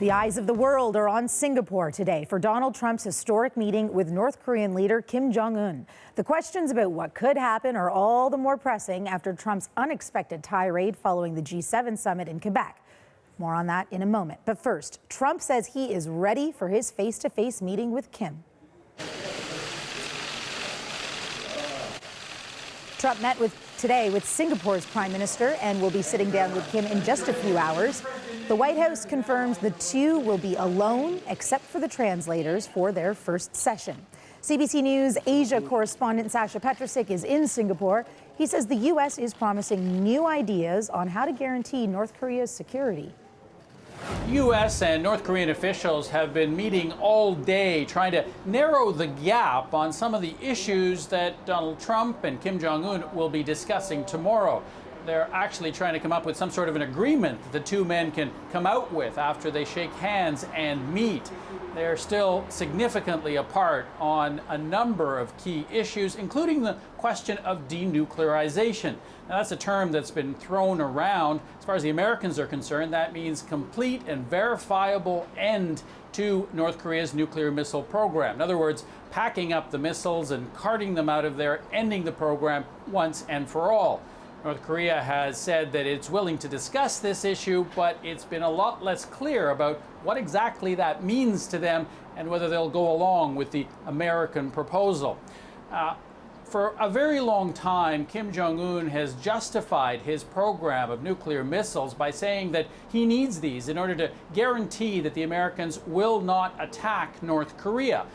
The eyes of the world are on Singapore today for Donald Trump's historic meeting with North Korean leader Kim Jong-un. The questions about what could happen are all the more pressing after Trump's unexpected tirade following the G7 summit in Quebec. More on that in a moment. But first, Trump says he is ready for his face-to-face meeting with Kim. Trump met today with Singapore's Prime Minister and will be sitting down with Kim in just a few hours. The White House confirms the two will be alone, except for the translators, for their first session. CBC News Asia correspondent Sasha Petrusik is in Singapore. He says the U.S. is promising new ideas on how to guarantee North Korea's security. U.S. and North Korean officials have been meeting all day trying to narrow the gap on some of the issues that Donald Trump and Kim Jong-un will be discussing tomorrow. They're actually trying to come up with some sort of an agreement that the two men can come out with after they shake hands and meet. They're still significantly apart on a number of key issues, including the question of denuclearization. Now, that's a term that's been thrown around. As far as the Americans are concerned, that means complete and verifiable end to North Korea's nuclear missile program. In other words, packing up the missiles and carting them out of there, ending the program once and for all. North Korea has said that it's willing to discuss this issue, but it's been a lot less clear about what exactly that means to them and whether they'll go along with the American proposal. For a very long time, Kim Jong-un has justified his program of nuclear missiles by saying that he needs these in order to guarantee that the Americans will not attack North Korea.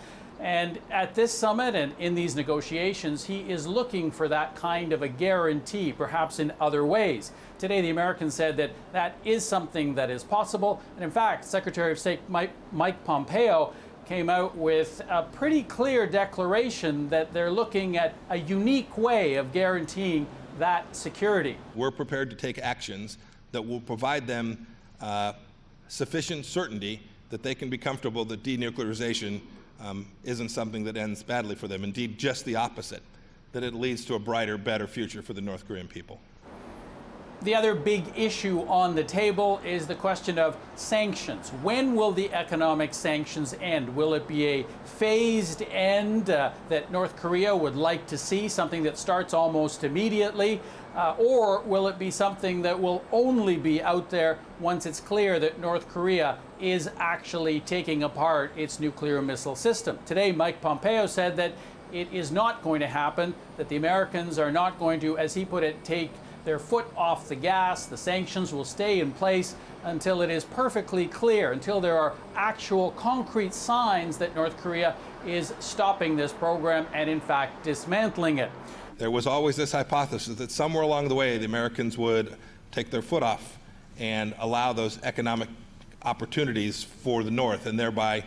And at this summit and in these negotiations, he is looking for that kind of a guarantee, perhaps in other ways. Today, the Americans said that that is something that is possible. And in fact, Secretary of State Mike Pompeo came out with a pretty clear declaration that they're looking at a unique way of guaranteeing that security. We're prepared to take actions that will provide them sufficient certainty that they can be comfortable that denuclearization isn't something that ends badly for them. Indeed, just the opposite, that it leads to a brighter, better future for the North Korean people. The other big issue on the table is the question of sanctions. When will the economic sanctions end? Will it be a phased end that North Korea would like to see, something that starts almost immediately? Or will it be something that will only be out there once it's clear that North Korea is actually taking apart its nuclear missile system? Today, Mike Pompeo said that it is not going to happen, that the Americans are not going to, as he put it, take their foot off the gas. The sanctions will stay in place until it is perfectly clear, until there are actual concrete signs that North Korea is stopping this program and, in fact, dismantling it. There was always this hypothesis that somewhere along the way the Americans would take their foot off and allow those economic opportunities for the North and thereby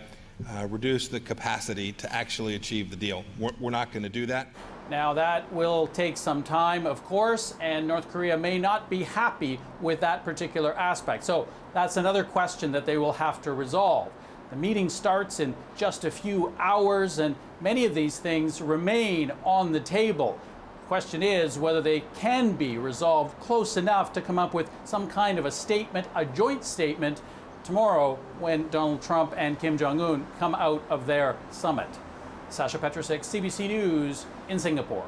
reduce the capacity to actually achieve the deal. We're not going to do that. Now, that will take some time, of course, and North Korea may not be happy with that particular aspect. So that's another question that they will have to resolve. The meeting starts in just a few hours, and many of these things remain on the table. The question is whether they can be resolved close enough to come up with some kind of a statement, a joint statement, tomorrow when Donald Trump and Kim Jong-un come out of their summit. Sasha Petrusik, CBC News in Singapore.